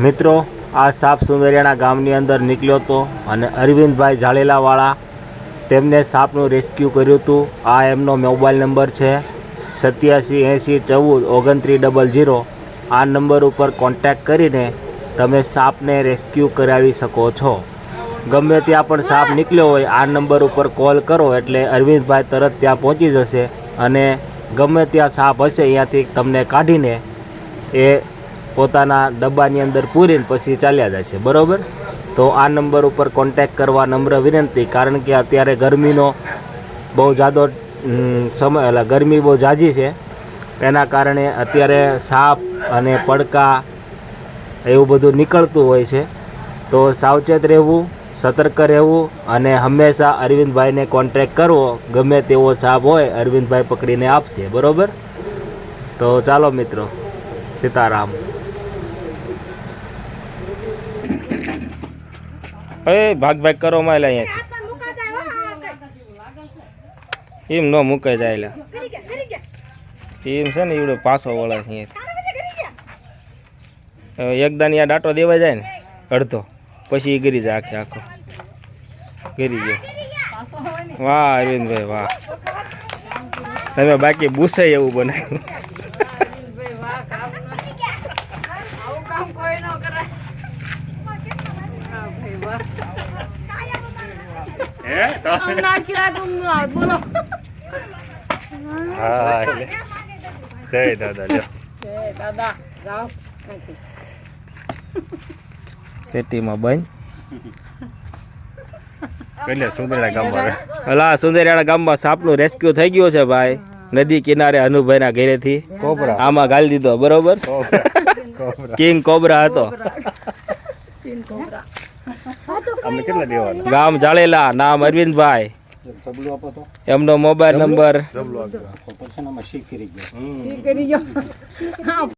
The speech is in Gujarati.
મિત્રો, આ સાપ સુંદરિયાણા ગામની અંદર નીકળ્યો હતો અને અરવિંદભાઈ જાળેલાવાળા તેમને સાપનું રેસ્ક્યુ કર્યું હતું. આ એમનો મોબાઈલ નંબર છે 8780142900. આ નંબર ઉપર કોન્ટેક્ટ કરીને તમે સાપને રેસ્ક્યુ કરાવી શકો છો. ગમે ત્યાં પણ સાપ નીકળ્યો હોય આ નંબર ઉપર કોલ કરો એટલે અરવિંદભાઈ તરત ત્યાં પહોંચી જશે અને ગમે ત્યાં સાપ હશે અહીંયાથી તમને કાઢીને એ પોતાના ડબ્બાની અંદર પૂરીને પછી ચાલ્યા જશે. બરાબર? તો આ નંબર ઉપર કોન્ટેક્ટ કરવા નમ્ર વિનંતી. કારણ કે અત્યારે ગરમીનો બહુ જાદો સમય એટલે ગરમી બહુ ઝાઝી છે, એના કારણે અત્યારે સાપ અને પડકા એવું બધું નીકળતું હોય છે. તો સાવચેત રહેવું, સતર્ક રહેવું અને હંમેશા અરવિંદભાઈને કોન્ટેક્ટ કરવો. ગમે તેવો સાપ હોય અરવિંદભાઈ પકડીને આપશે. બરાબર? તો ચાલો મિત્રો, સીતારામ. ભાગ કરો માં અહીંયાથી એમ ન મૂકાય જાય એમ છે ને એવડો પાછો વળે છે. એકદમ યા ડાટો દેવાય જાય ને અડધો પછી એ ગરી જાય આખે આખો ગરી ગયો. વાહ અરવિંદભાઈ વાહ, તમે બાકી બુસાય એવું બનાવ્યું. જય દાદા પેટીમાં બંધ એટલે સુંદરિયાણા ગામમાં હલા સુંદરિયાણા ગામમાં સાપનું રેસ્ક્યુ થઈ ગયું છે ભાઈ. નદી કિનારે અનુભાઈના ઘરેથી આમાં ગાળી દીધો. બરોબર? કિંગ કોબરા હતો. ગામ જાળેલા, નામ અરવિંદભાઈ. એમનો મોબાઈલ નંબર